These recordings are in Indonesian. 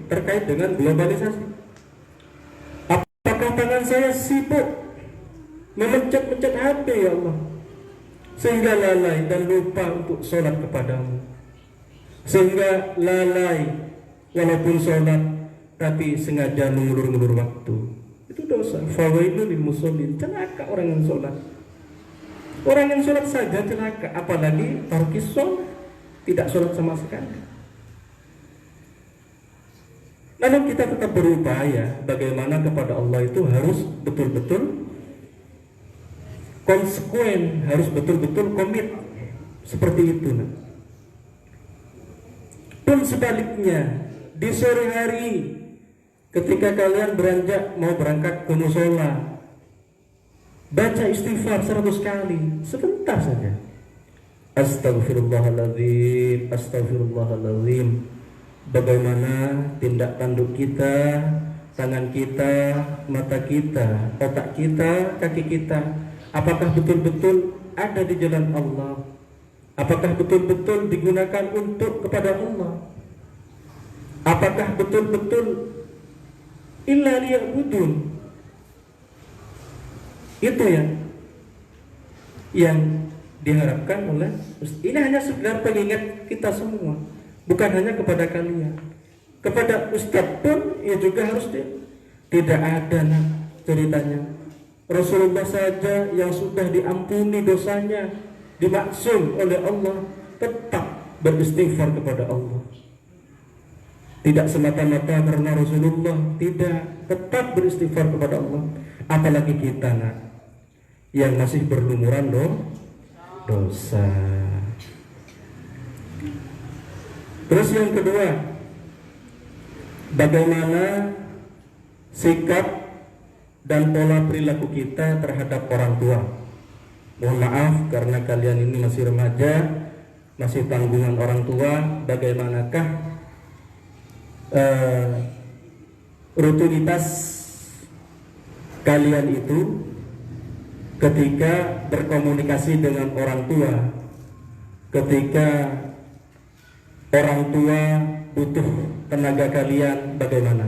terkait dengan globalisasi. Apakah tangan saya sibuk memencet-mencet HP ya Allah, sehingga lalai dan lupa untuk sholat kepadamu, sehingga lalai walaupun sholat tapi sengaja mengulur-ngulur waktu? Itu dosa. Fawailul lil musallin, celaka orang yang sholat. Orang yang sholat saja celaka, apalagi tarkis sholat, tidak sholat sama sekali. Namun kita tetap berupaya bagaimana kepada Allah itu harus betul-betul konsekuen, harus betul-betul komit. Seperti itu. Pun sebaliknya, di sore hari ketika kalian beranjak mau berangkat ke musola, baca istighfar 100 kali, sebentar saja. Astagfirullahaladzim, astagfirullahaladzim. Bagaimana tindak tanduk kita, tangan kita, mata kita, otak kita, kaki kita, apakah betul-betul ada di jalan Allah? Apakah betul-betul digunakan untuk kepada Allah? Apakah betul-betul illa liya'budun? Itu yang diharapkan oleh ini. Hanya sekedar pengingat kita semua, bukan hanya kepada kalian. Kepada ustadz pun ya juga harus tidak ada ceritanya. Rasulullah saja yang sudah diampuni dosanya, dimaksum oleh Allah, tetap beristighfar kepada Allah. Tidak semata-mata karena Rasulullah, tidak, tetap beristighfar kepada Allah. Apalagi kita yang masih berlumuran dosa. Terus yang kedua, bagaimana sikap dan pola perilaku kita terhadap orang tua. Mohon maaf karena kalian ini masih remaja, masih tanggungan orang tua. Bagaimanakah rutinitas kalian itu ketika berkomunikasi dengan orang tua, ketika orang tua butuh tenaga kalian, bagaimana?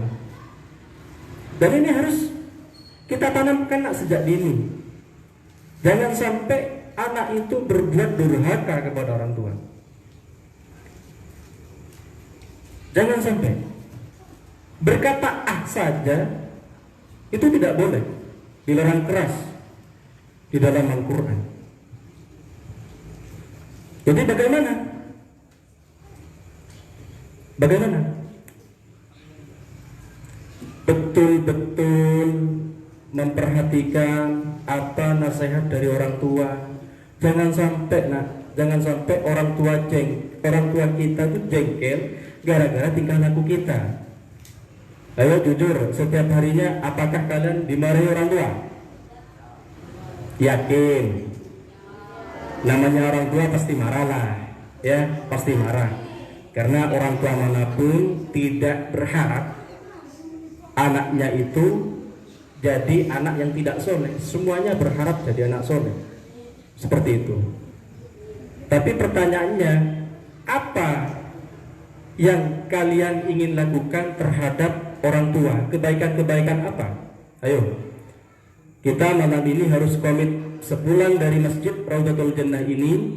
Dan ini harus kita tanamkan sejak dini. Jangan sampai anak itu berbuat durhaka kepada orang tua. Jangan sampai berkata saja, itu tidak boleh, dilarang keras di dalam Al-Quran. Jadi bagaimana? Betul-betul memperhatikan apa nasihat dari orang tua. Jangan sampai orang tua kita itu jengkel gara-gara tingkah laku kita. Ayo jujur, setiap harinya apakah kalian dimarahi orang tua? Yakin? Namanya orang tua pasti marah lah, ya, pasti marah. Karena orang tua manapun tidak berharap anaknya itu jadi anak yang tidak soleh. Semuanya berharap jadi anak soleh, seperti itu. Tapi pertanyaannya, apa yang kalian ingin lakukan terhadap orang tua? Kebaikan-kebaikan apa? Ayo, kita malam ini harus komit. Sepulang dari masjid Raudhatul Jannah ini,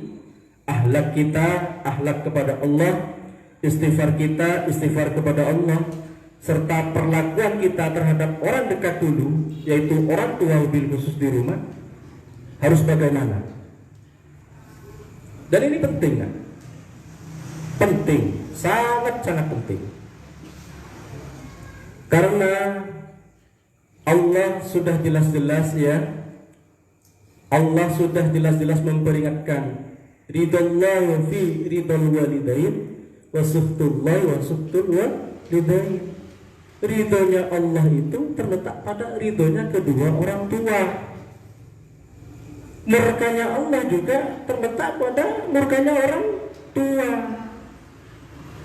akhlak kita, akhlak kepada Allah, istighfar kita, istighfar kepada Allah, serta perlakuan kita terhadap orang dekat dulu, yaitu orang tua wabil khusus di rumah, harus bagaimana? Dan ini penting, penting, sangat-sangat penting. Karena Allah sudah jelas-jelas Allah sudah jelas-jelas memperingatkan, ridallahu fi ridal walidain wa suhtullahi wa suhtul walidain. Ridhonya Allah itu terletak pada ridhonya kedua orang tua. Murkanya Allah juga terletak pada murkanya orang tua.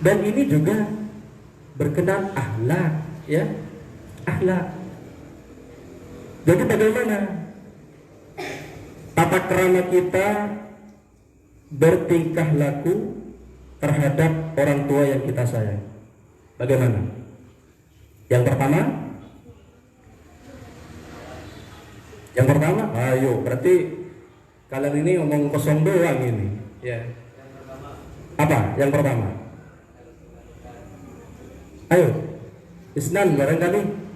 Dan ini juga berkenaan akhlak, ya, akhlak. Jadi bagaimana tata krama kita bertingkah laku terhadap orang tua yang kita sayang? Bagaimana? Yang pertama, ayo berarti kalian ini ngomong kosong doang ini, ya. Apa? Yang pertama, ayo, Isnan barangkali.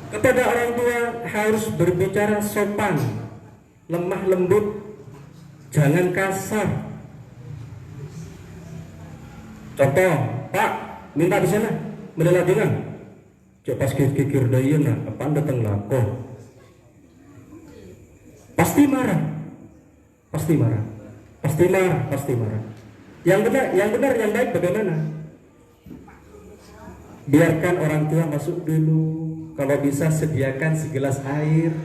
Kepada orang tua harus berbicara sopan, lemah lembut, jangan kasar. Contoh, Pak, minta di sana, mendalah dengan. Coba pas kikir daya nak, apa datang lakoh. Pasti marah. Yang benar, yang baik bagaimana? Biarkan orang tua masuk dulu. Kalau bisa sediakan segelas air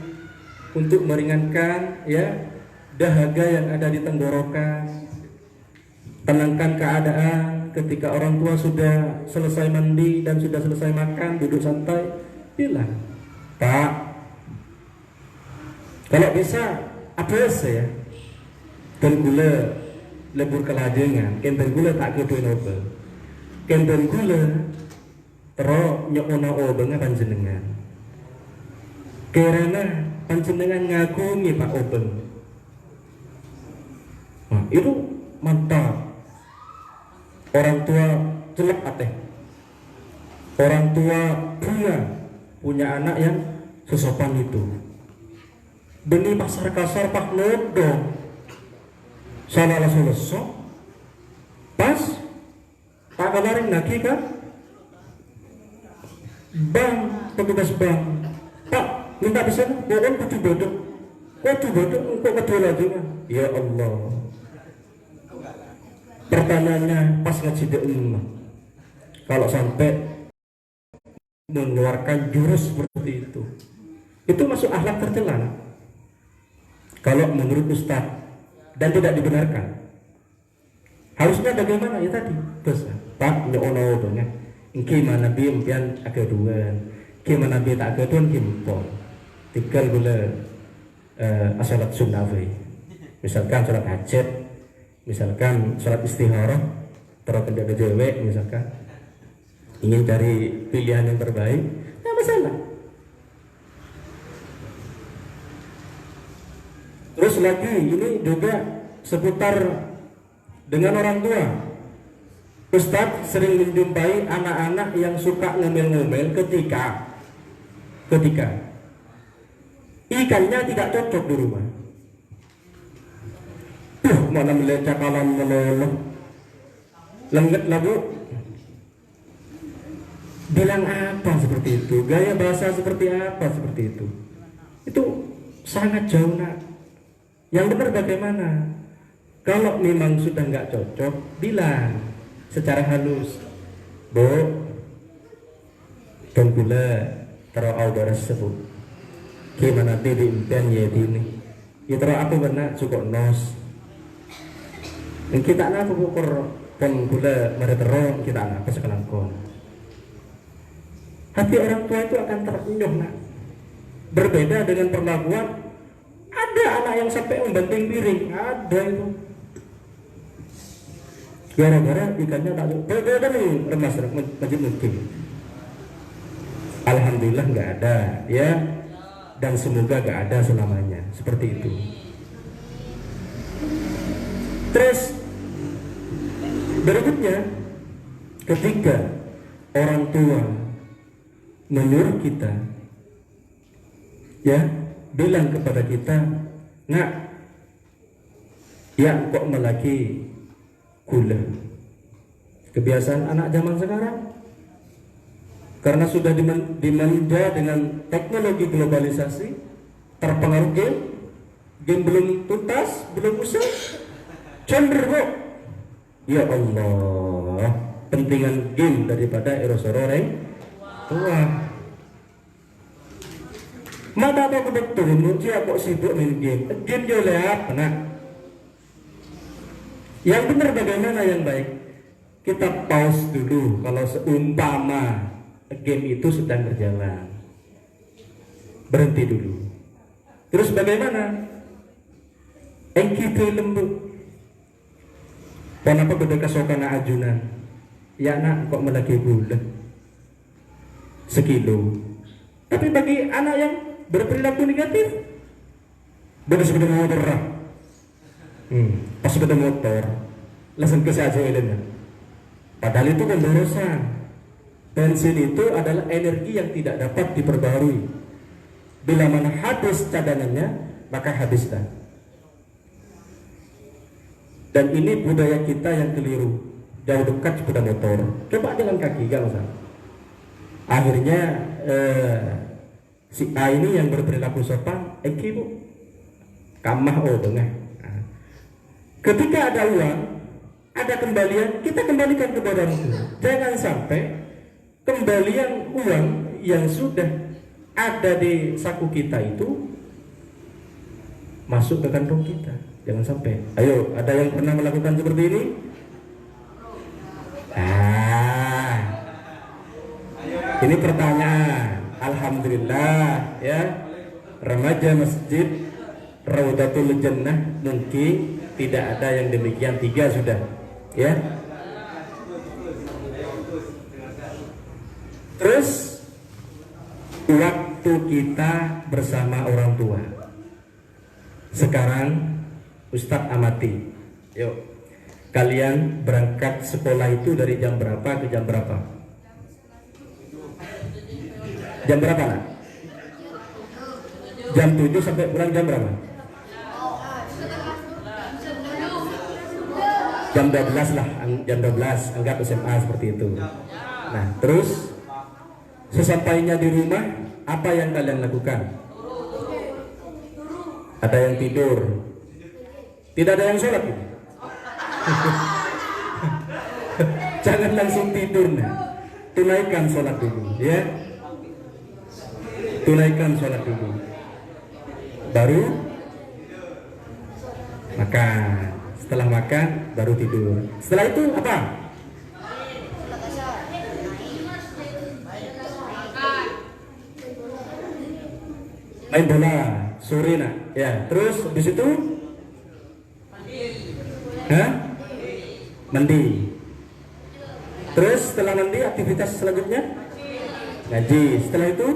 untuk meringankan ya dahaga yang ada di tenggorokan. Tenangkan keadaan ketika orang tua sudah selesai mandi dan sudah selesai makan, duduk santai, bilang, Pak, kalau bisa apa ya? Gula lebur kelajengan, kenten gula tak keduin obat, kenten gula terus nyokona obengnya panjenengan. Karena panjenengan ngagumi Pak Obeng. Nah, itu mantap. Orang tua celep ateh. Orang tua punya anak yang sesopan itu. Beni pasar kasar Pak Nodong. Salah selesai. Pas tak kemarin lagi kan? Bang, petugas bang, Pak, minta di sana, bohong kudu bodoh, engkau kedua lagi kan? Ya Allah. Pertanyaannya pas ngaji di umum, kalau sampai mengeluarkan jurus seperti itu masuk akhlak tercela. Kalau menurut Ustadz dan tidak dibenarkan, harusnya bagaimana ya tadi? Terus, Pak, nyono banget. Gimana bi impian agaduan, gimana bi tak agaduan gimpol, tinggal gula asalat sunnawi, misalkan sholat hajat, misalkan sholat istikharah, terus tidak ada cewek, misalkan ingin cari pilihan yang terbaik, tidak masalah. Terus lagi ini juga seputar dengan orang tua. Ustadz sering menjumpai anak-anak yang suka ngomel-ngomel ketika ikannya tidak cocok di rumah. Mana melihat cakalan meloloh lengket lah bu. Bilang apa seperti itu? Gaya bahasa seperti apa seperti itu? Itu sangat jauh nak. Yang benar bagaimana? Kalau memang sudah nggak cocok, bilang secara halus, Bu, dan gula terau audara sebut gimana di impian ya ini ya terau apa benar cukup nos dan kita nak ukur dan gula mari terau kita apa sekarang kon hati orang tua itu akan terenyuh nak. Berbeda dengan perlakuan ada anak yang sampai membanting piring, ada itu gara-gara ikannya tak berbeda nih remas masjid mungkin. Alhamdulillah nggak ada ya, dan semoga nggak ada selamanya seperti itu. Terus berikutnya, ketika orang tua menyuruh kita ya bilang kepada kita, nak ya kok melaki gula. Kebiasaan anak zaman sekarang karena sudah dimanja dengan teknologi globalisasi, terpengaruh game belum tuntas, belum usai, cenderung ya Allah, pentingan game daripada eros orang tua. Mata apa betul muncul kok sibuk main game yo lihat anak. Yang benar bagaimana yang baik? Kita pause dulu kalau seumpama game itu sedang berjalan. Berhenti dulu. Terus bagaimana? Kita lembut. Kenapa beda kasokana ajunan? Ya nak kok melagi gula sekilo. Tapi bagi anak yang berperilaku negatif, beda sepeda motor lah. Pas sepeda motor, langsung ke saja elena. Padahal itu pemborosan. Bensin itu adalah energi yang tidak dapat diperbarui. Bila mana habis cadangannya, maka habislah. Dan ini budaya kita yang keliru. Jauh dekat sepeda motor, coba jalan kaki, gak usah. Akhirnya si A ini yang berperilaku sopan, bu, kamah tengah. Ketika ada uang, ada kembalian, kita kembalikan kepada orang tua. Jangan sampai kembalian uang yang sudah ada di saku kita itu masuk ke kantong kita. Jangan sampai. Ayo, ada yang pernah melakukan seperti ini? Ini pertanyaan. Alhamdulillah ya, remaja masjid Raudatul Jannah mungkin tidak ada yang demikian, 3 sudah ya. Terus waktu kita bersama orang tua. Sekarang Ustadz amati. Yuk, kalian berangkat sekolah itu dari jam berapa ke jam berapa? Jam berapa nak? Jam 7 sampai pulang jam berapa? Jam 12 lah, jam 12, anggap SMA seperti itu. Nah, terus sesampainya di rumah, apa yang kalian lakukan? Ada yang tidur. Tidak ada yang sholat. Jangan langsung tidur, nah. Tunaikan sholat dulu, ya. Tunaikan sholat dulu. Baru makan. Setelah makan, baru tidur. Setelah itu apa? Main bola sore nak. Ya, terus di situ mandi. Terus setelah mandi aktivitas selanjutnya ngaji. Setelah itu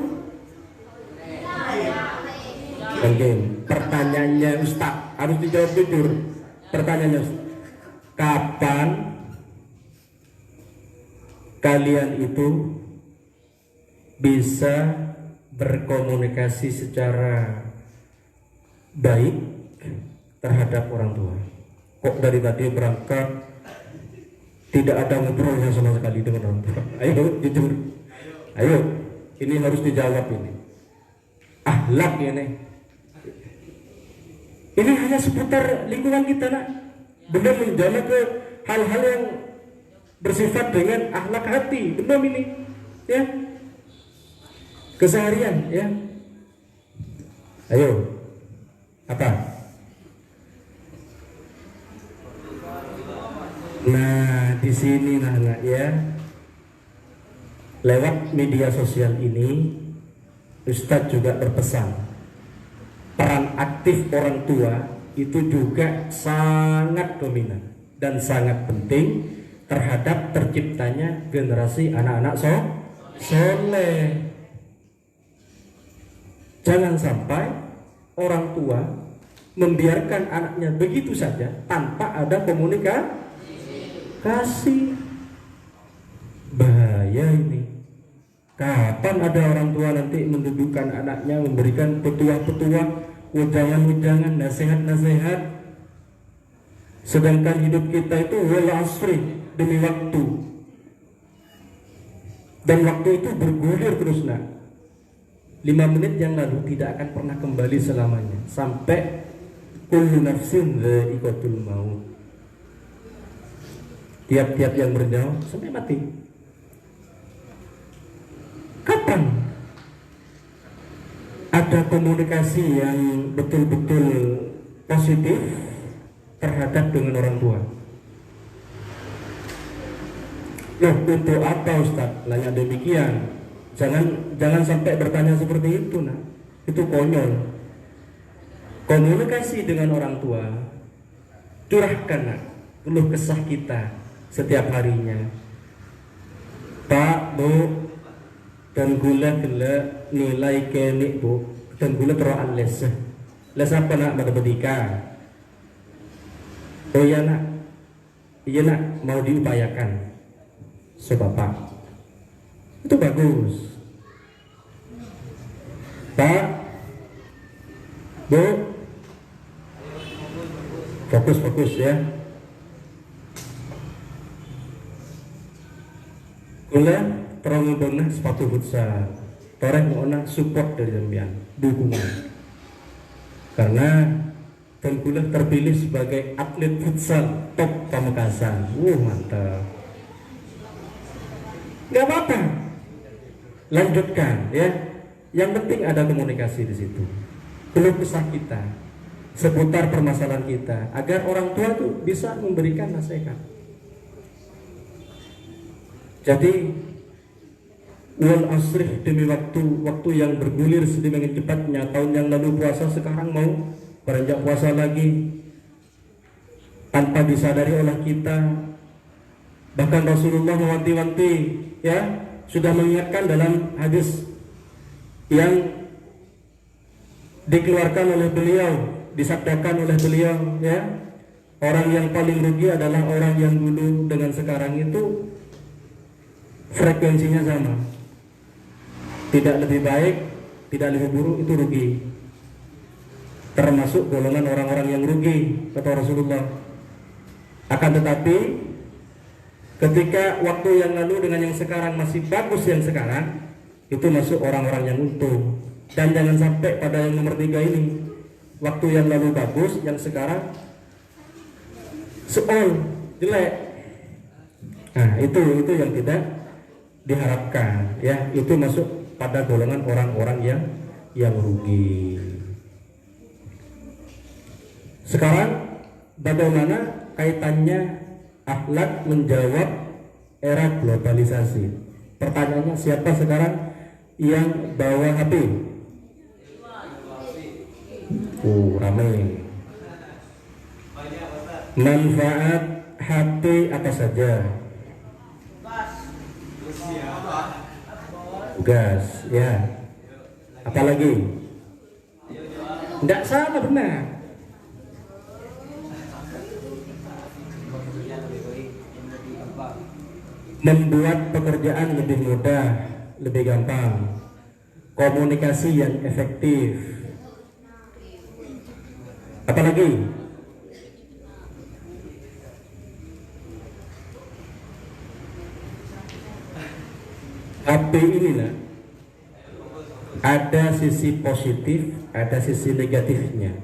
game. Pertanyaannya Ustaz harus dijawab jujur. Pertanyaannya Ustaz, kapan kalian itu bisa berkomunikasi secara baik terhadap orang tua? Kok dari tadi berangkat tidak ada ngobrolnya sama sekali dengan orang tua? Ayo jujur, ayo, ini harus dijawab ini. Akhlak ini. Ini hanya seputar lingkungan kita nak. Belum menjamah ke hal-hal yang bersifat dengan akhlak hati. Belum ini, ya. Keseharian, ya. Ayo, apa? Nah, di sini anak ya, lewat media sosial ini, Ustadz juga berpesan, peran aktif orang tua itu juga sangat dominan dan sangat penting terhadap terciptanya generasi anak-anak soleh. Jangan sampai orang tua membiarkan anaknya begitu saja tanpa ada komunikasi. Bahaya ini. Kapan ada orang tua nanti mendudukkan anaknya, memberikan petuah-petuah, wejangan-wejangan, nasihat-nasihat, sedangkan hidup kita itu wal asri, demi waktu, dan waktu itu bergulir terus nak. 5 menit yang lalu tidak akan pernah kembali selamanya, sampai kullu nafsin dha'iqatul maut. Tiap-tiap yang bernyawa sampai mati. Kapan ada komunikasi yang betul-betul positif terhadap dengan orang tua? Loh, untuk apa Ustaz? Nanya demikian. Jangan sampai bertanya seperti itu, nah. Itu konyol. Komunikasi dengan orang tua, curahkan keluh kesah kita setiap harinya. Pak, Bu, dan gula nilai kenik, Bu, dan gula teroan les. Les apa nak matematika? Oh iya nak, mau diupayakan. So Bapak, itu bagus. Pak, Bu, fokus ya. Kula terang benar sepatu futsal. Toreh mau support dari sampean, dukungan. Karena Kula terpilih sebagai atlet futsal top Pamekasan. Mantap. Gak apa-apa. Lanjutkan ya. Yang penting ada komunikasi di situ. Keluh kesah kita seputar permasalahan kita agar orang tua tuh bisa memberikan nasihat. Jadi wal asrih, demi waktu yang bergulir sedemikian cepatnya. Tahun yang lalu puasa, sekarang mau beranjak puasa lagi tanpa disadari oleh kita. Bahkan Rasulullah mewanti-wanti ya, sudah mengingatkan dalam hadis yang dikeluarkan oleh beliau, disabdakan oleh beliau ya, orang yang paling rugi adalah orang yang dulu dengan sekarang itu frekuensinya sama, tidak lebih baik, tidak lebih buruk, itu rugi, termasuk golongan orang-orang yang rugi kata Rasulullah. Akan tetapi ketika waktu yang lalu dengan yang sekarang masih bagus, yang sekarang itu masuk orang-orang yang untung. Dan jangan sampai pada yang nomor 3 ini, waktu yang lalu bagus, yang sekarang soal jelek. Nah itu yang tidak diharapkan ya, itu masuk pada golongan orang-orang yang rugi. Sekarang bagaimana kaitannya akhlak menjawab era globalisasi? Pertanyaannya, siapa sekarang yang bawa HP? Ramai. Manfaat HP apa saja? Gas ya. Apalagi? Tidak salah, benar. Membuat pekerjaan lebih mudah, lebih gampang. Komunikasi yang efektif. Apalagi? HP inilah ada sisi positif, ada sisi negatifnya.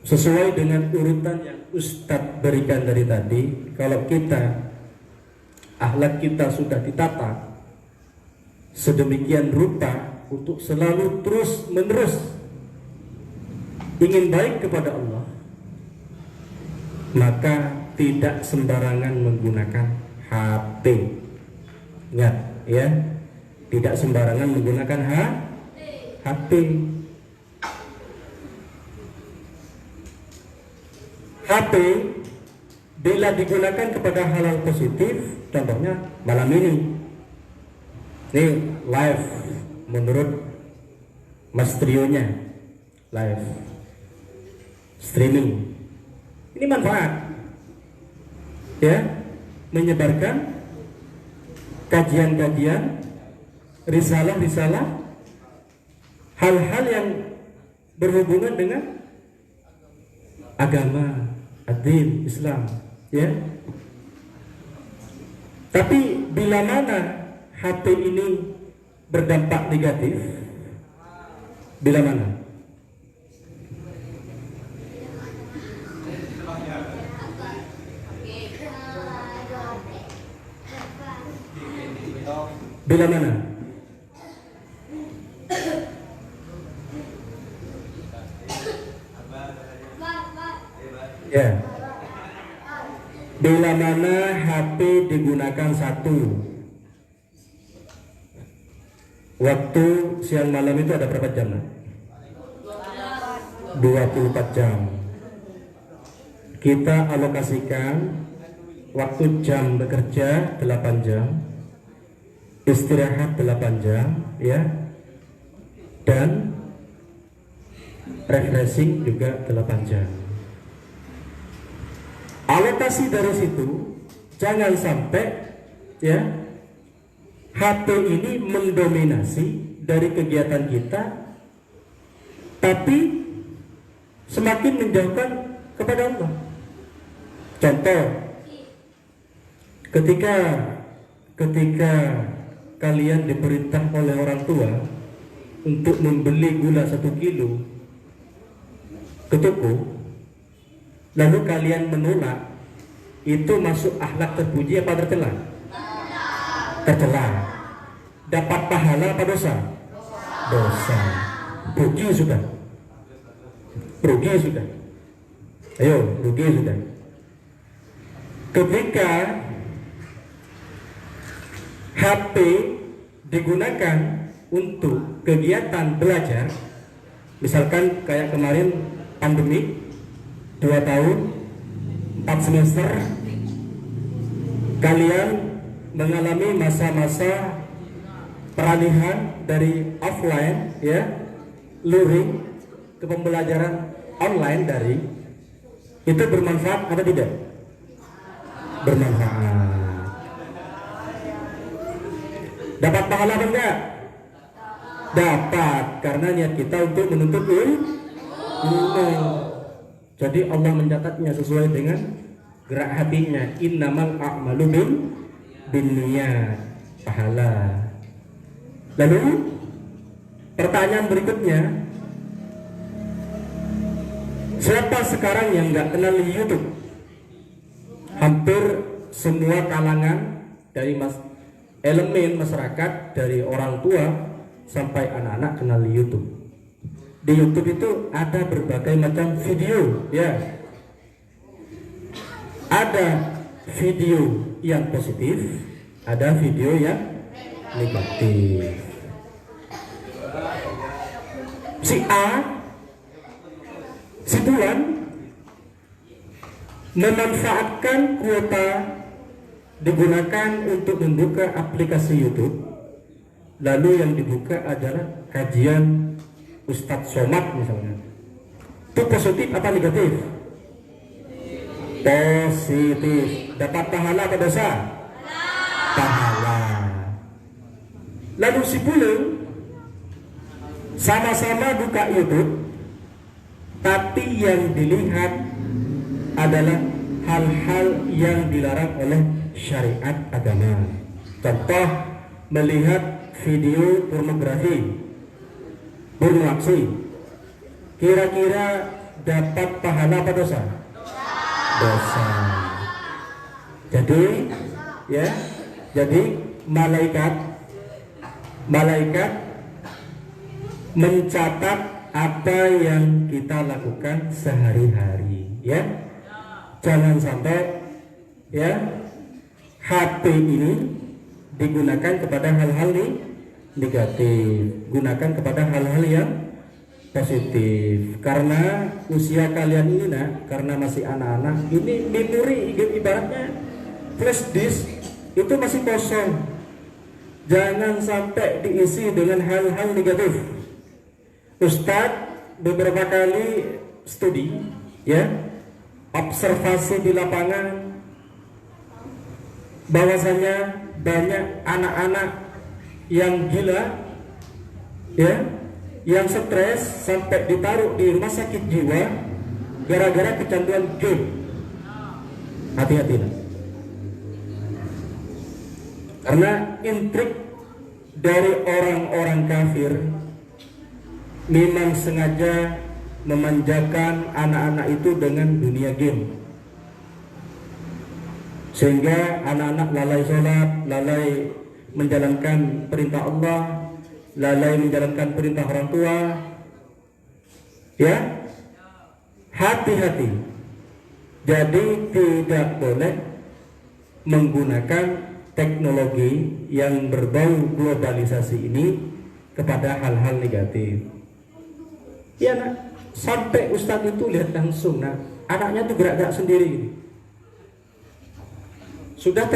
Sesuai dengan urutan yang Ustadz berikan dari tadi, kalau kita akhlak kita sudah ditata sedemikian rupa untuk selalu terus menerus ingin baik kepada Allah, maka tidak sembarangan menggunakan HP. Ingat ya, tidak sembarangan menggunakan HP. HP bila digunakan kepada hal-hal positif, contohnya malam ini live menurut Mas Trionya, live streaming, ini manfaat ya, menyebarkan kajian-kajian, risalah-risalah, hal-hal yang berhubungan dengan agama, ad-din, Islam ya. Tapi bila mana HP ini berdampak negatif, bila mana? Bila mana? Ya. Bila mana HP digunakan satu, waktu siang malam itu ada berapa jam? 24 jam. Kita alokasikan waktu jam bekerja 8 jam, istirahat 8 jam, ya, dan refreshing juga 8 jam. Alokasi dari situ, jangan sampai ya HP ini mendominasi dari kegiatan kita, tapi semakin menjauhkan kepada Allah. Contoh, ketika kalian diperintah oleh orang tua untuk membeli gula 1 kilo ke toko, lalu kalian menolak, itu masuk akhlak terpuji apa tercela? Tercela. Dapat pahala apa dosa? Dosa. Rugi sudah. Rugi sudah. Ayo, rugi sudah. Ketika HP digunakan untuk kegiatan belajar, misalkan kayak kemarin pandemi 2 tahun 4 semester, kalian mengalami masa-masa peralihan dari offline ya luring ke pembelajaran online dari, itu bermanfaat atau tidak? Bermanfaat. Dapat pahala apa enggak? Dapat, karena niat kita untuk menuntut ilmu. Jadi Allah mencatatnya sesuai dengan gerak hatinya. Innamal a'malu binniyat, pahala. Lalu pertanyaan berikutnya, siapa sekarang yang nggak kenal YouTube? Hampir semua kalangan dari elemen masyarakat, dari orang tua sampai anak-anak kenal YouTube. Di YouTube itu ada berbagai macam video, ya. Ada video yang positif, ada video yang negatif. Si A, si Tuan memanfaatkan kuota digunakan untuk membuka aplikasi YouTube, lalu yang dibuka adalah kajian Ustadz Somad misalnya. Itu positif apa negatif? Positif. Dapat pahala apa dosa? Pahala. Lalu si Pulung sama-sama buka YouTube, tapi yang dilihat adalah hal-hal yang dilarang oleh syariat agama. Contoh, melihat video pornografi, pornografi. Kira-kira dapat pahala apa dosa? Dosa. Jadi ya, jadi malaikat mencatat apa yang kita lakukan sehari-hari, ya. Jangan sampai ya HP ini digunakan kepada hal-hal negatif, gunakan kepada hal-hal yang positif. Karena usia kalian ini karena masih anak-anak, ini memori ibaratnya flash disk itu masih kosong. Jangan sampai diisi dengan hal-hal negatif. Ustadz beberapa kali studi, ya, observasi di lapangan, bahwasanya banyak anak-anak yang gila, ya, yang stres sampai ditaruh di rumah sakit jiwa gara-gara kecanduan game. Hati-hati, karena intrik dari orang-orang kafir memang sengaja memanjakan anak-anak itu dengan dunia game, sehingga anak-anak lalai sholat, lalai menjalankan perintah Allah, lalai menjalankan perintah orang tua. Ya, hati-hati. Jadi tidak boleh menggunakan teknologi yang berbau globalisasi ini kepada hal-hal negatif. Ya nak, Sampai ustadz itu lihat langsung, nah anaknya tuh gerak-gerak sendiri gitu. Sudah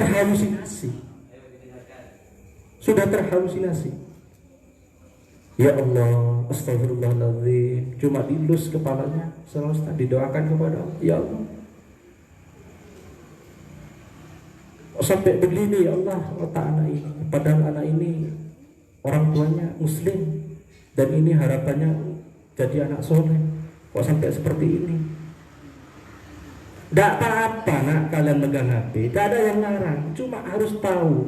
terhalusinasi. Ya Allah, astagfirullahaladzim. Cuma dilus kepalanya sama ustadz, didoakan kepada Allah. Ya Allah, sampai begini ya Allah otak anak ini. Padahal anak ini orang tuanya muslim dan ini harapannya jadi anak soleh. Kok sampai seperti ini? Tidak apa-apa nak kalian megang HP, tidak ada yang larang. Cuma harus tahu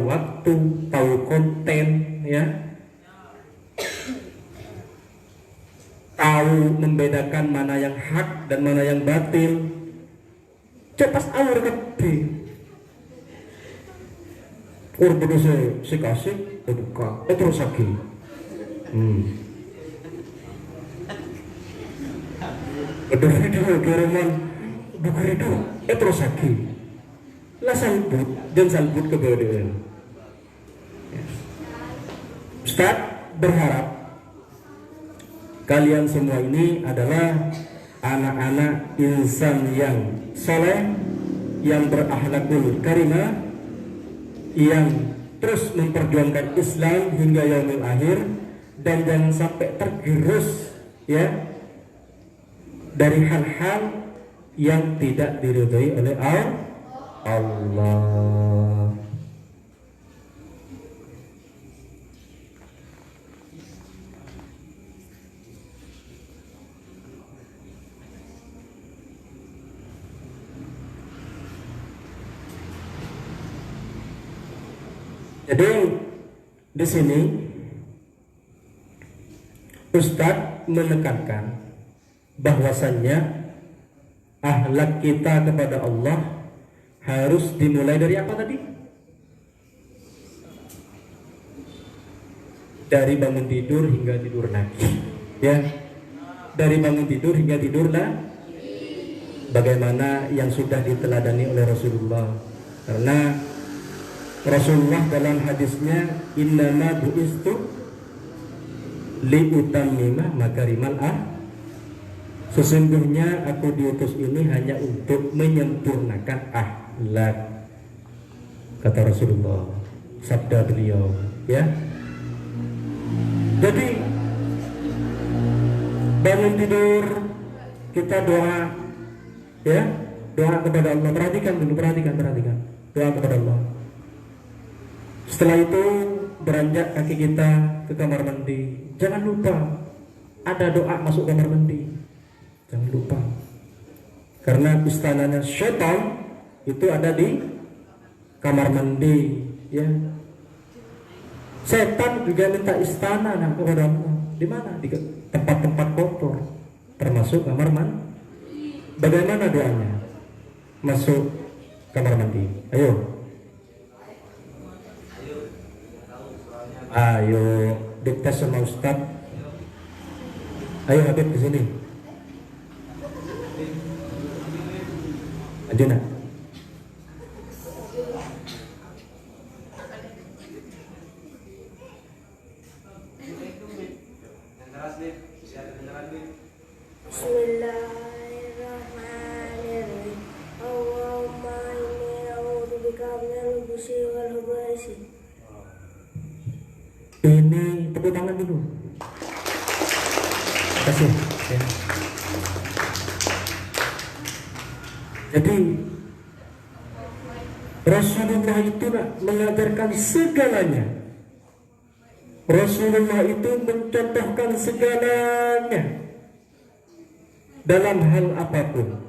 waktu, tahu konten, ya, tahu membedakan mana yang hak dan mana yang batil. Cepat awur kabeh. Bener saya kasih, buka, terus lagi. Ada video kiriman buka itu, terus lagi. Lah salbut, dan salbut keberadaan. Ustaz berharap kalian semua ini adalah anak-anak insan yang soleh, yang berakhlakul karimah, yang terus memperjuangkan Islam hingga yaumil akhir, dan jangan sampai tergerus ya dari hal-hal yang tidak diridhai oleh Allah. Jadi di sini Ustadz menekankan bahwasannya akhlak kita kepada Allah harus dimulai dari apa tadi? Dari bangun tidur hingga tidur lagi, ya. Dari bangun tidur hingga tidur lagi. Bagaimana yang sudah diteladani oleh Rasulullah? Karena Rasulullah dalam hadisnya innama bu'istu liutammima makarimal sesungguhnya aku diutus ini hanya untuk menyempurnakan akhlak, kata Rasulullah, sabda beliau, ya. Jadi bangun tidur kita doa, ya, doa kepada Allah. Perhatikan doa kepada Allah. Setelah itu beranjak kaki kita ke kamar mandi. Jangan lupa ada doa masuk kamar mandi. Jangan lupa. Karena istananya syaitan itu ada di kamar mandi, ya. Setan juga minta istana kepada Allah. Di mana? Di tempat-tempat kotor, termasuk kamar mandi. Bagaimana doanya? Masuk kamar mandi. Ayo dites sama Ustaz. Ayo Habib ke sini. Ayo nak. Bismillahirrahmanirrahim. Allahumma inni a'udzubika minal khubuthi wal khaba'ith. Ini tepuk tangan dulu. Terima kasih, ya. Jadi Rasulullah itu mengajarkan segalanya. Rasulullah itu mencontohkan segalanya dalam hal apapun,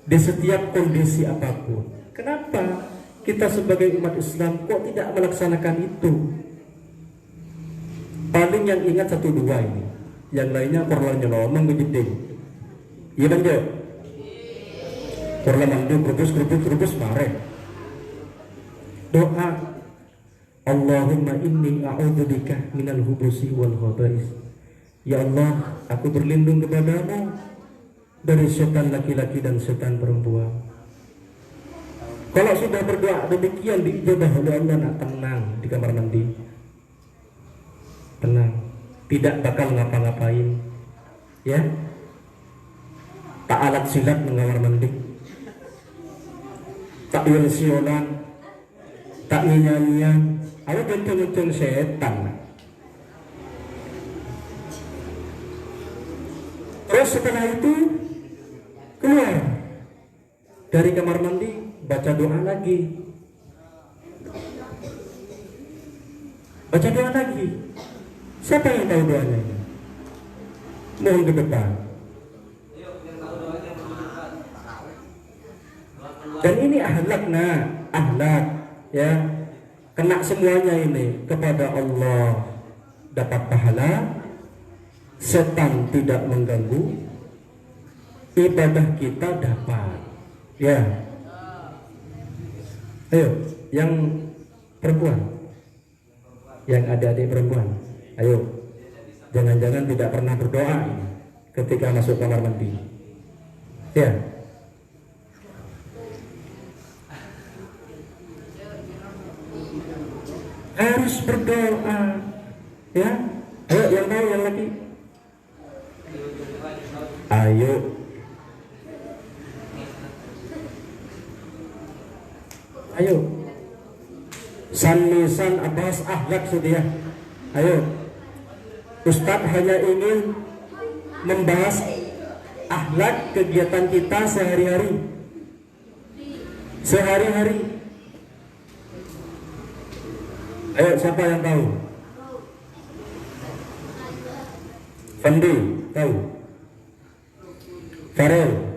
di setiap kondisi apapun. Kenapa kita sebagai umat Islam kok tidak melaksanakan itu? Paling yang ingat 1-2 ini, yang lainnya korlan nyelomong begitu. Iya kan Jo? Korlan mandu kerubus mare. Doa Allahumma inni a'udzubika minal khubuthi wal khaba'ith. Ya Allah, aku berlindung kepadamu dari setan laki-laki dan setan perempuan. Kalau sudah berdoa demikian diijabah oleh Allah, nak tenang di kamar mandi. Tenang, tidak bakal ngapa-ngapain. ya, tak alat silat mengamar mandi, tak wirsionan, tak nyanyian, ada betul-betul setan. Terus setelah itu keluar dari kamar mandi, baca doa lagi, baca doa lagi. Siapa yang tahu doanya ini? Mohon ke depan. Dan ini ahlak ya, kena semuanya ini kepada Allah, dapat pahala, setan tidak mengganggu, ibadah kita dapat. Ya, ayo yang perempuan, yang adik-adik perempuan, ayo, jangan-jangan tidak pernah berdoa ini ketika masuk kamar mandi. Ya, harus berdoa. Ya, ayo yang tahu yang lagi, ayo. Ayo, san abbas akhlak sudah. Ayo, Ustadz hanya ingin membahas akhlak kegiatan kita sehari-hari. Ayo, siapa yang tahu? Fendi tahu? Farel?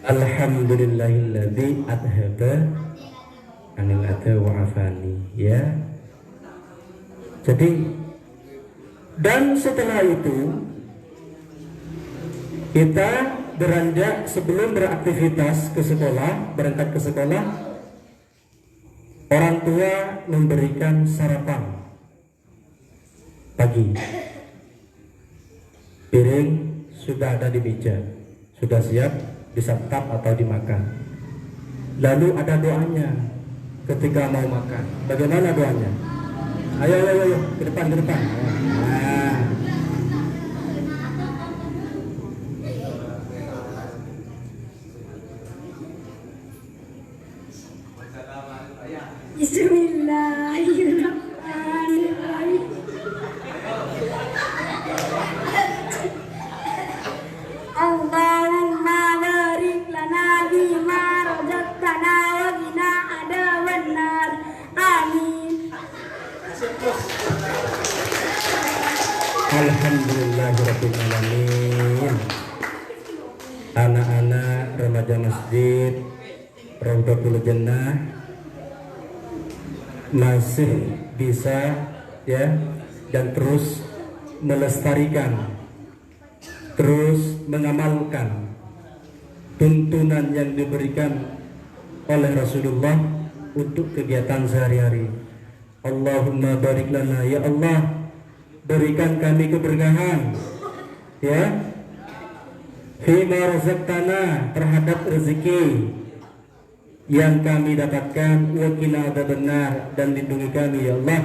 Alhamdulillahilladzi adhaba anil adha wa afani. Ya, jadi dan setelah itu kita beranjak, sebelum beraktivitas ke sekolah, berangkat ke sekolah, orang tua memberikan sarapan pagi. Piring sudah ada di meja, sudah siap disantap atau dimakan. Lalu ada doanya ketika mau makan. Bagaimana doanya? Ayo ke depan. Nah. Bismillahirrahmanirrahim. Allahumma barik lana bima razaqtana wa qina adzabannar. Amin. Alhamdulillahirabbil alamin. Anak-anak remaja masjid Raudhatul Jannah masih bisa ya, dan terus melestarikan, terus mengamalkan tuntunan yang diberikan oleh Rasulullah untuk kegiatan sehari-hari. Allahumma barik lana, ya Allah, berikan kami keberkahan ya, fima razaqtana, terhadap rezeki yang kami dapatkan, wa qina adzabannar, dan lindungi kami ya Allah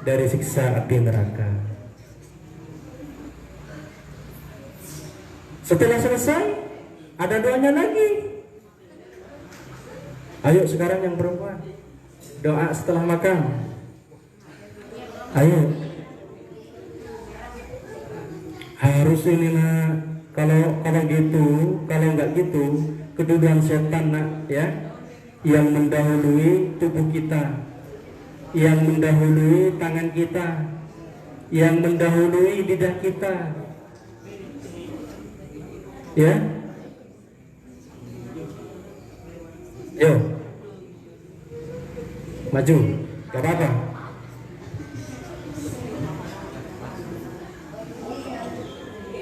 dari siksa api neraka. Setelah selesai ada doanya lagi. Ayo sekarang yang perempuan, doa setelah makan. Ayo, harus ini nak. Kalau gitu, kalau nggak gitu, kedudukan setan nak ya, yang mendahului tubuh kita, yang mendahului tangan kita, yang mendahului lidah kita, ya. Yo, maju, gak apa-apa.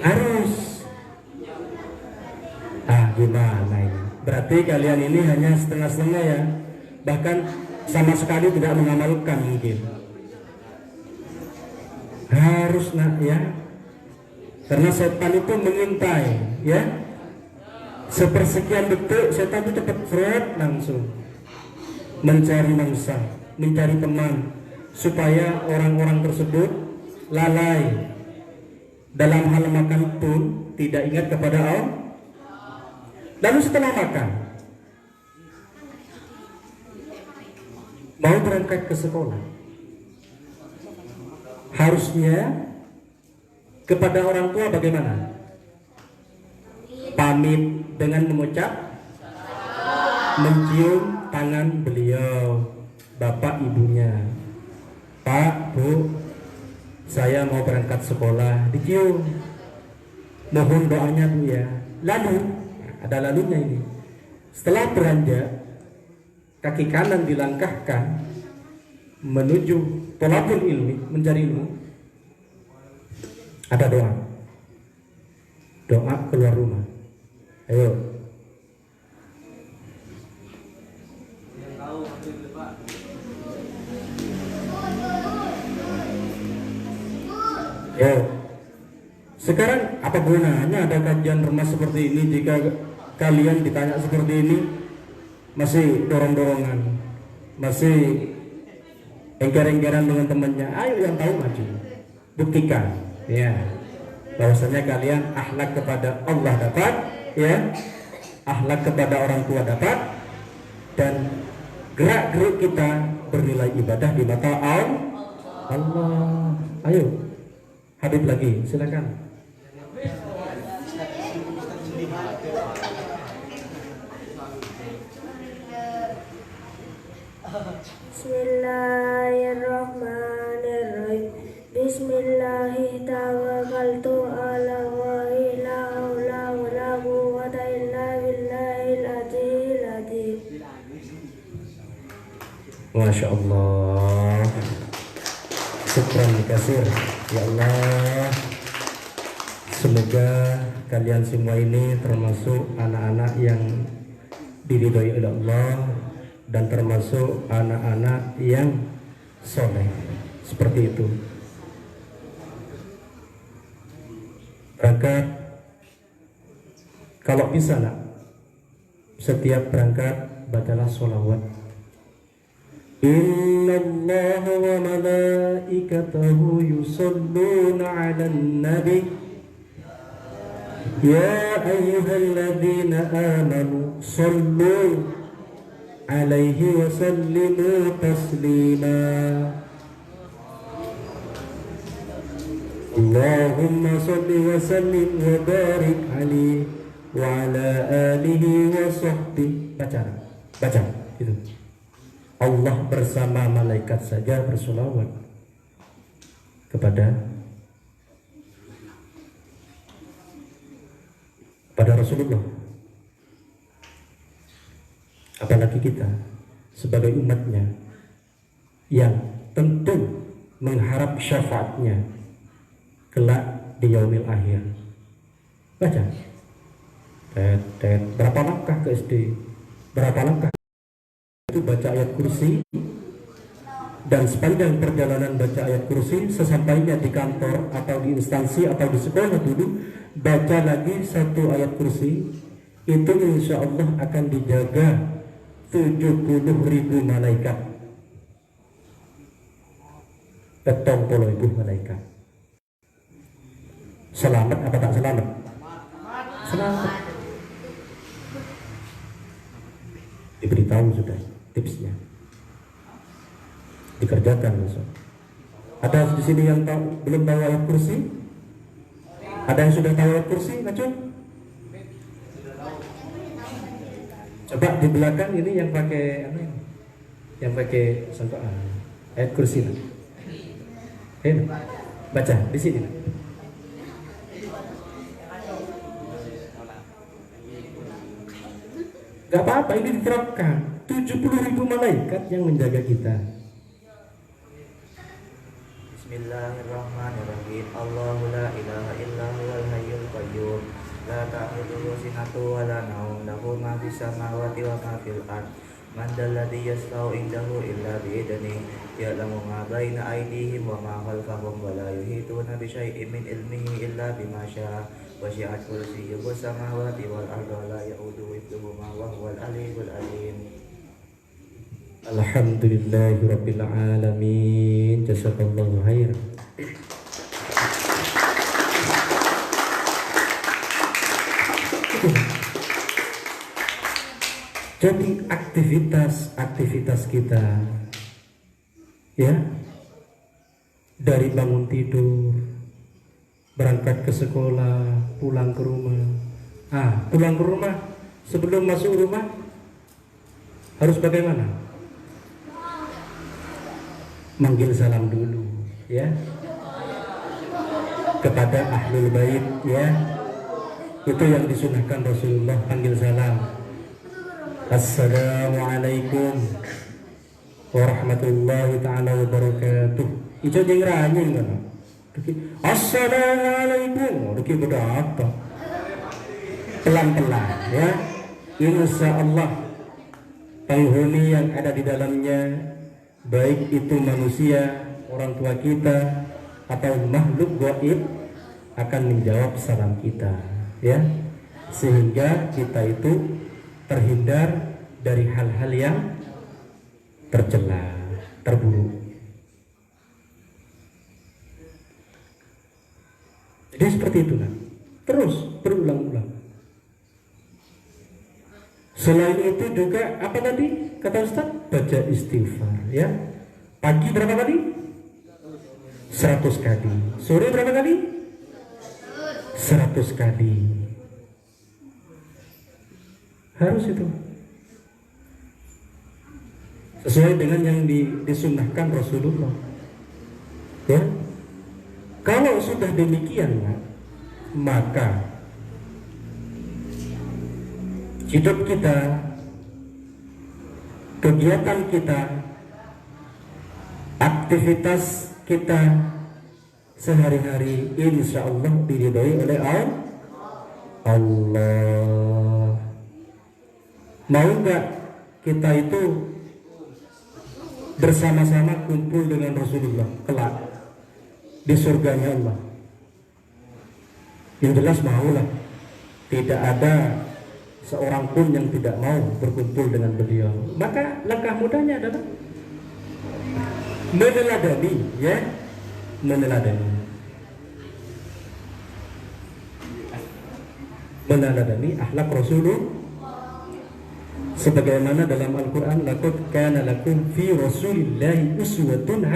Harus. Gimana ini? Berarti kalian ini hanya setengah-setengah ya, bahkan sama sekali tidak mengamalkan mungkin. Harus nak ya, karena setan itu mengintai ya, Sepersekian detik setan itu cepat fret langsung mencari mangsa, mencari teman, supaya orang-orang tersebut lalai dalam hal makan pun tidak ingat kepada Allah. Lalu setelah makan mau berangkat ke sekolah, harusnya kepada orang tua bagaimana? Pamit dengan mengucap, mencium tangan beliau, bapak ibunya. Pak, Bu, saya mau berangkat sekolah, dicium. Mohon doanya Bu ya. Lalu, ada lalunya ini. Setelah beranjak, kaki kanan dilangkahkan menuju tolabul ilmi, mencari ilmu. Ada doa. Doa keluar rumah. Ayo. Ya. Sekarang apa gunanya ada kajian rumah seperti ini jika kalian ditanya seperti ini masih dorong-dorongan, masih enggar-enggaran dengan temannya? Ayo yang tahu maju, buktikan, ya, bahwasanya kalian akhlak kepada Allah dapat, ya, akhlak kepada orang tua dapat, dan gerak-gerik kita bernilai ibadah di mata Allah. Ayo, Habib lagi, silakan. Bismillahirrahmanirrahim. Bismillahi tawakkaltu ala Allahi la haula wala quwwata illa billahil azizil azim. Masya Allah. Syukran kasir ya Allah. Semoga kalian semua ini termasuk anak-anak yang diridhoi oleh Allah dan termasuk anak-anak yang soleh, seperti itu. Berangkat, kalau bisa nak, setiap berangkat bacalah sholawat. Inna Allah wa malaikatahu yusalluna 'alan nabi ya ayyuhalladzina amanu sallu alaihi wa sallimu taslima. Allahumma salli wa sallim wa barik alaihi wa ala alihi wa sahbihi. Baca itu. Allah bersama malaikat saja bersolawat kepada Rasulullah. Apalagi kita sebagai umatnya yang tentu mengharap syafaatnya kelak di yaumil akhir. Baca. Berapa langkah ke SD? Berapa langkah itu baca ayat kursi, dan sepanjang perjalanan baca ayat kursi, sesampainya di kantor atau di instansi atau di sekolah dulu, baca lagi satu ayat kursi. Itu insya Allah akan dijaga 70.000 malaikat, 70.000 malaikat. Selamat apa tak selamat? Selamat. Diberitahu sudah tipsnya, dikerjakan besok. Ada di sini yang belum tahu ayat kursi? Ada yang sudah tahu ayat kursi? Ngacung? Coba di belakang ini yang pakai apa ini? Yang pakai sentuhan ayat kursi. Ayo, baca di sini. Gak apa-apa, ini diterapkan. 70.000 malaikat yang menjaga kita. Bismillahirrahmanirrahim. Allahu la ilaha illa huwal hayyul qayyum. La ta'khudhuhu sinatun wa la nawm. Lahu ma fis samawati wa ma fil ardh. Man dalladhi yasfa'u indahu illa bi'idnih ya'lamu ma baina aydihim wa ma khalfahum wa la yuhituna bi syai'in min ilmihi illa bima syaa wasi'at kursiyyuhu samawati wal arda wa la ya'uduhu hifdhuhuma wa huwal aliyyul azim. Alhamdulillahi rabbil alamin. Jazakallahu khairan. Jadi aktivitas kita ya, dari bangun tidur, berangkat ke sekolah, pulang ke rumah. Pulang ke rumah, sebelum masuk rumah harus bagaimana? Manggil salam dulu ya kepada ahlul bait ya. Itu yang disunahkan Rasulullah, panggil salam. Assalamualaikum warahmatullahi ta'ala wabarakatuh. Ijo jeung ranjing kan. Assalamualaikum. Duki berapa? Pelan-pelan ya. Insya Allah penghuni yang ada di dalamnya, baik itu manusia, orang tua kita atau makhluk gaib, akan menjawab salam kita ya. Sehingga kita itu terhindar dari hal-hal yang tercela, terburuk. Jadi seperti itulah. Terus berulang-ulang. Selain itu juga apa tadi kata Ustaz? Baca istighfar ya. Pagi berapa kali? 100 kali. Sore berapa kali? 100 kali. Harus itu sesuai dengan yang disunnahkan Rasulullah ya. Kalau sudah demikian maka hidup kita, kegiatan kita, aktivitas kita sehari-hari insya Allah diridhoi oleh Allah. Mau nggak kita itu bersama-sama kumpul dengan Rasulullah kelak di surganya Allah? Yang jelas maulah. Tidak ada seorang pun yang tidak mau berkumpul dengan beliau. Maka langkah mudahnya adalah meneladani ya, meneladani akhlak Rasulullah. Sebagaimana dalam Al-Quran, laqad kana lakum fi rasulillahi uswatun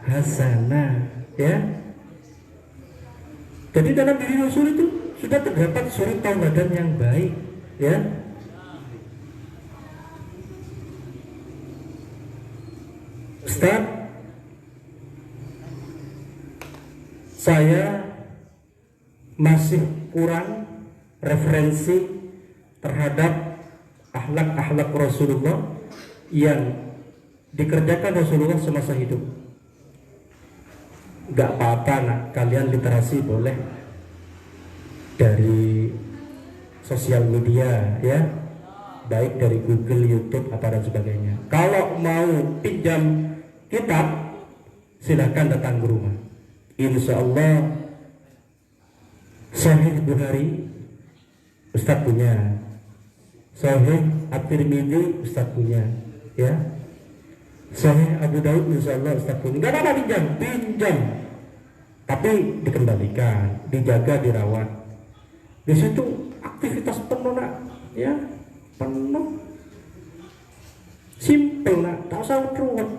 hasanah ya. Jadi dalam diri Rasul itu sudah terdapat suri tauladan yang baik ya. Ustaz, saya masih kurang referensi terhadap akhlak Rasulullah yang dikerjakan Rasulullah semasa hidup. Gak apa-apa nak, kalian literasi boleh dari sosial media ya, baik dari Google, YouTube, apa dan sebagainya. Kalau mau pinjam kitab silahkan datang ke rumah. Insya Allah Sahih Bukhari Ustaz punya, Sahih At-Tirmidzi Ustaz punya ya, Sahih Abu Daud insya Allah Ustaz punya. Gak apa-apa pinjam, tapi dikembalikan, dijaga, dirawat. Di situ aktivitas penuh nak ya, penuh, simple nak, tak usah ruwet.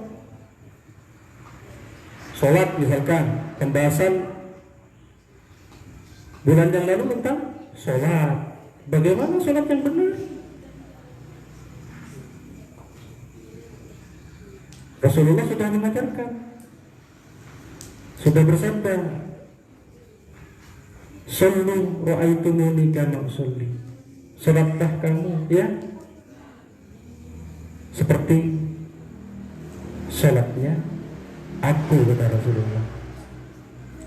Sholat misalkan, pembahasan bulan yang lalu tentang sholat, bagaimana sholat yang benar. Rasulullah sudah mengajarkan, sudah bersabda, "Shallu ra'aitumuni kama usolli." Sholatlah kamu ya seperti sholatnya aku, kata Rasulullah.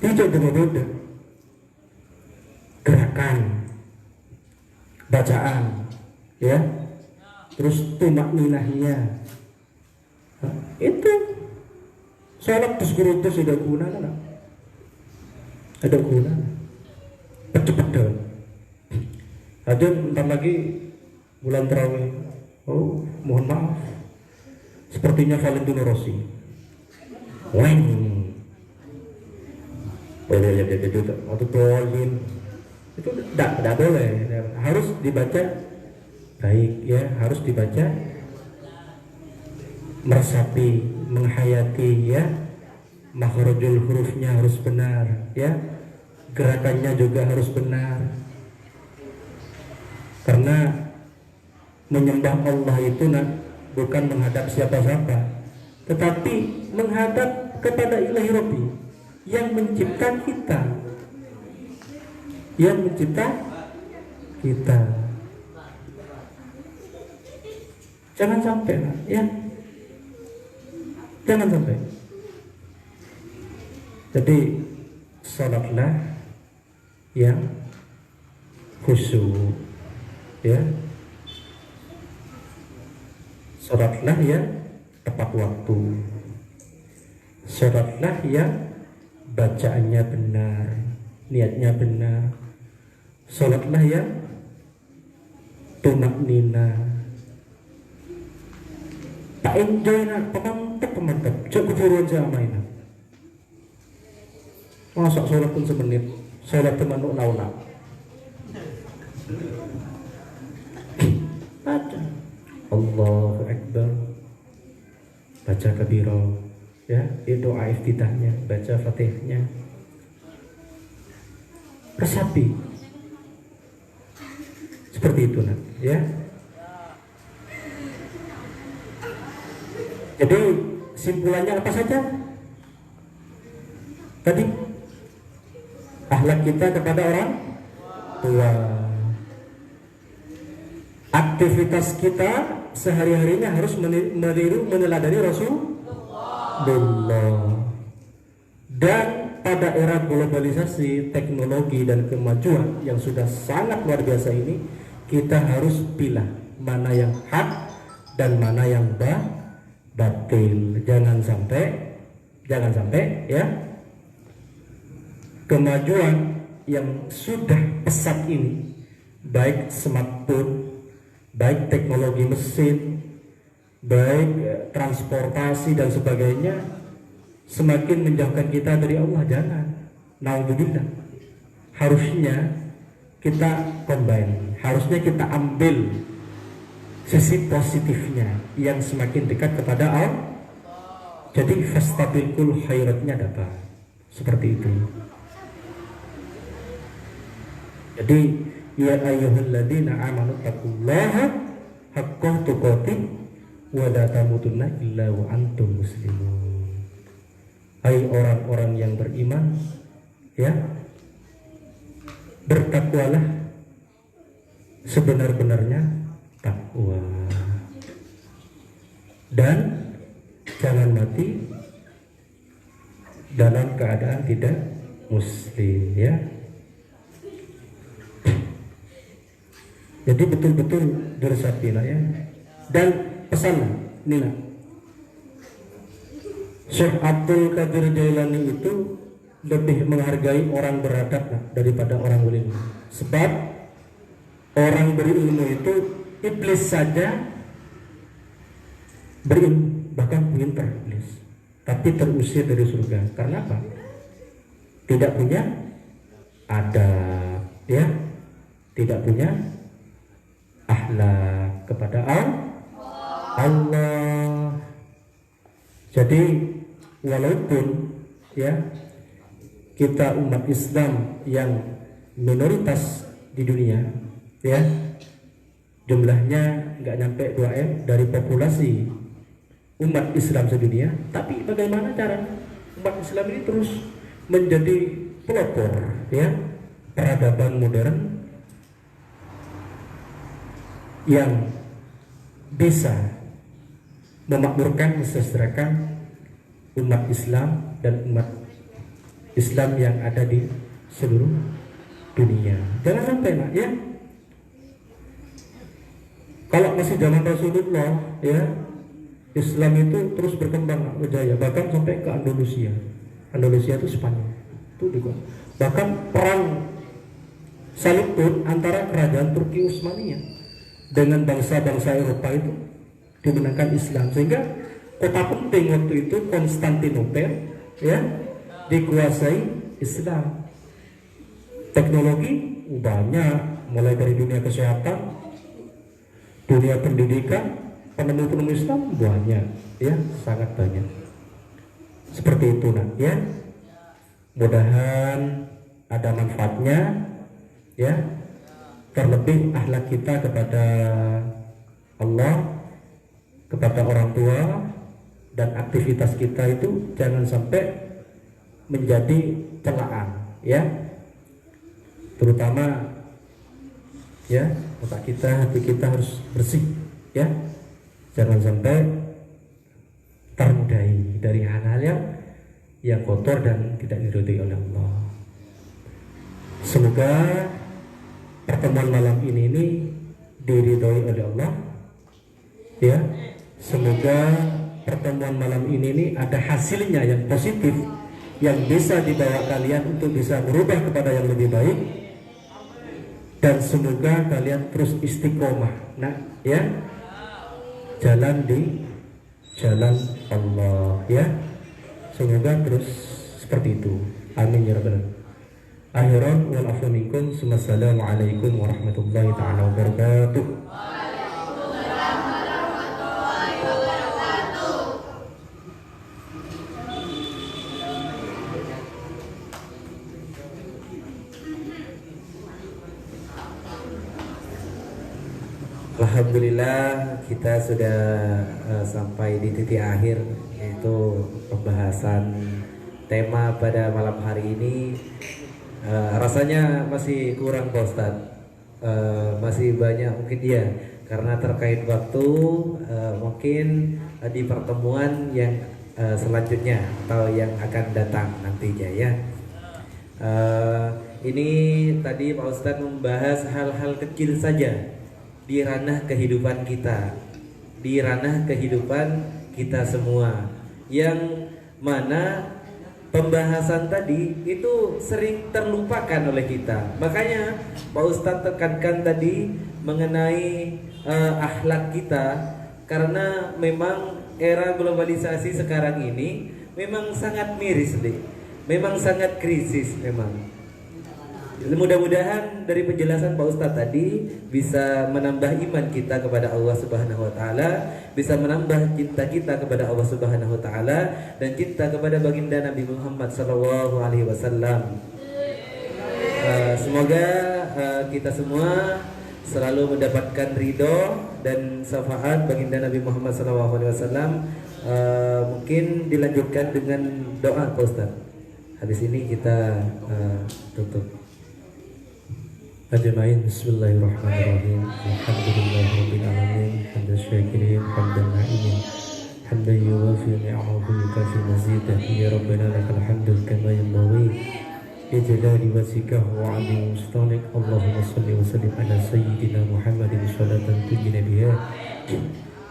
Tidak beda-beda gerakan, bacaan ya, terus tumak ninahnya. Itu sholat terus kurutus ada guna kan? Ada guna. Betul-betul. Ada bentar lagi bulan terawih. Oh, mohon maaf. Sepertinya Valentino Rossi. Weng. Itu waktu dolin. Itu tidak boleh. Harus dibaca baik ya, harus dibaca meresapi, menghayati ya. Makhrajul hurufnya harus benar ya. Gerakannya juga harus benar. Karena menyembah Allah itu bukan menghadap siapa-siapa, tetapi menghadap kepada Ilahi Rabbi yang mencipta kita, yang mencipta kita. Jangan sampai ya, jangan sampai. Jadi salatlah yang khusyuk ya, salatlah yang tepat waktu, salatlah yang bacaannya benar, niatnya benar, salatlah yang tumak nina. Tak enjoy nak pemantap cukup buruan sama ini. Masa sholat pun semenit, sholat teman nauna. Baca Allahu Akbar, baca kabiro, ya, itu doa iftitahnya, baca fatihahnya, resapi, seperti itu nak, ya. Jadi simpulannya apa saja? Tadi akhlak kita kepada orang tua, aktivitas kita sehari-harinya harus meniru meneladani Rasulullah. Dan pada era globalisasi, teknologi dan kemajuan yang sudah sangat luar biasa ini, kita harus pilih mana yang hak dan mana yang batil. Jangan sampai ya, kemajuan yang sudah pesat ini, baik smartphone, baik teknologi mesin, baik transportasi dan sebagainya, semakin menjauhkan kita dari Allah. Jangan, naudzubillah. Harusnya kita combine, harusnya kita ambil sisi positifnya yang semakin dekat kepada Allah. Jadi fastabiqul khairatnya dapat seperti itu. Jadi ya ayyuhalladzina amanu taqullaha haqqa tuqatih wa la tamutunna illa wa antum muslimun. Hai orang-orang yang beriman, ya, bertakwalah sebenar-benarnya takwa dan jangan mati dalam keadaan tidak muslim, ya. Jadi betul-betul beresapi lah, ya. Dan pesan Nina, Syekh Abdul Qadir Jailani itu lebih menghargai orang beradab daripada orang berilmu. Sebab orang berilmu itu iblis saja berilmu, bahkan pintar iblis, tapi terusir dari surga. Karena apa? Tidak punya adab, ya, tidak punya akhlak kepada Allah. Jadi walaupun ya kita umat Islam yang minoritas di dunia, ya, jumlahnya nggak nyampe 2M dari populasi umat Islam sedunia, tapi bagaimana cara umat Islam ini terus menjadi pelopor, ya, peradaban modern yang bisa memakmurkan, mensejahterakan umat Islam dan umat Islam yang ada di seluruh dunia. Jangan sampai, Pak, ya. Kalau masih zaman Rasulullah, ya, Islam itu terus berkembang berjaya, bahkan sampai ke Andalusia. Andalusia itu Spanyol. Itu juga. Bahkan perang salib pun antara kerajaan Turki Utsmaniyah dengan bangsa-bangsa Eropa itu dimenangkan Islam, sehingga kota penting waktu itu Konstantinopel, ya, dikuasai Islam. Teknologi banyak, mulai dari dunia kesehatan, dunia pendidikan, penemu-penemu Islam banyak, ya, sangat banyak. Seperti itu, nah, ya. Mudahan ada manfaatnya, ya. Terlebih akhlak kita kepada Allah, kepada orang tua, dan aktivitas kita itu jangan sampai menjadi celaan, ya. Terutama, ya, otak kita, hati kita harus bersih, ya. Jangan sampai ternodai dari hal-hal yang kotor dan tidak diridhoi oleh Allah. Semoga pertemuan malam ini diridhoi oleh Allah, ya. Semoga pertemuan malam ini ada hasilnya yang positif, yang bisa dibawa kalian untuk bisa berubah kepada yang lebih baik. Dan semoga kalian terus istiqomah, nah, ya, jalan di jalan Allah, ya. Semoga terus seperti itu. Amin ya rabbal alamin. Akhiran wal afu minkum. Wassalamualaikum warahmatullahi taala wabarakatuh. Alhamdulillah, kita sudah sampai di titik akhir, yaitu pembahasan tema pada malam hari ini. Rasanya masih kurang Pak Ustadz, masih banyak mungkin ya, karena terkait waktu, mungkin di pertemuan yang selanjutnya atau yang akan datang nantinya, ya. Ini tadi Pak Ustadz membahas hal-hal kecil saja di ranah kehidupan kita, di ranah kehidupan kita semua, yang mana pembahasan tadi itu sering terlupakan oleh kita. Makanya Pak Ustadz tekankan tadi mengenai akhlak kita, karena memang era globalisasi sekarang ini memang sangat miris deh, memang sangat krisis memang. Mudah-mudahan dari penjelasan Pak Ustadz tadi bisa menambah iman kita kepada Allah Subhanahu wa taala, bisa menambah cinta kita kepada Allah Subhanahu wa taala, dan cinta kepada baginda Nabi Muhammad sallallahu alaihi wasallam. Semoga kita semua selalu mendapatkan ridho dan syafaat baginda Nabi Muhammad sallallahu alaihi wasallam. Mungkin dilanjutkan dengan doa Pak Ustadz. Habis ini kita tutup. Ajmain. Bismillahirrahmanirrahim. Alhamdulillahirabbil alamin. Hamdan syakirin, hamdan na'imin, hamdan yuwafi ni'amahu yukafi mazidah. Ya Rabbana lakal hamdu kama yanbaghi li jalali wajhika wa 'azimi sultanik. Allahumma shalli wa sallim ala sayyidina Muhammadin sholatan tujina biha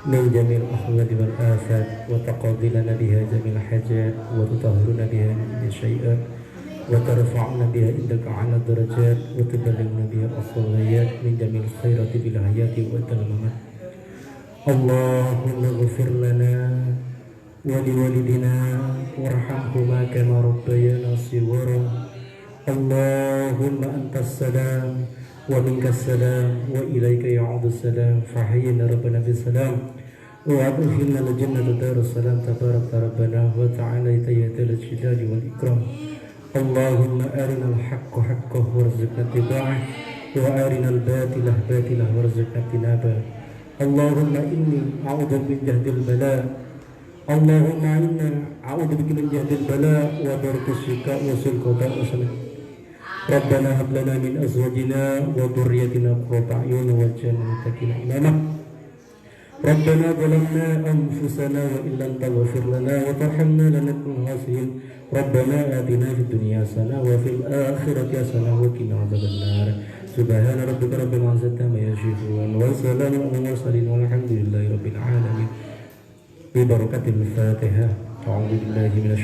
min jamil ahwali wal afat wa taqdi lana biha jamil hajat wa tutahhiruna biha min syai'at وترفعنا بها عندك على الدرجات وتبلغنا بها الصلايات من جميع الخيرات في الحياة والممات. اللهم اغفر لنا ولوالدنا وارحمهما كما ربيانا صغارا. اللهم أنت السلام ومنك السلام وإليك يعود السلام فحينا ربنا بالسلام وأدخلنا الجنة دار السلام تبارك ربنا وتعالى يا ذا الجلال والإكرام. اللهم أرنا الحق حقه وارزقنا اتباعه وأرنا الباطل باطله وارزقنا اجتنابه. اللهم إني أعوذ بك من جهد البلاء. اللهم إنا أعوذ بك من جهد البلاء ودرك الشقاء وسوء القضاء وسلام. ربنا هب لنا من أزواجنا وذريتنا قرة أعين واجعلنا للمتقين إماما. ربنا ظلمنا أنفسنا وإن لم تغفر لنا وترحمنا لنكن من الخاسرين. ربنا آتنا في الدنيا حسنة وفي الآخرة حسنة وقنا عذاب النار. Subhana rabbika rabbil izzati amma yasifun wa salamun alal mursalin walhamdulillahi rabbil alamin. Bi barakatil Fatihah. A'udzu billahi minasy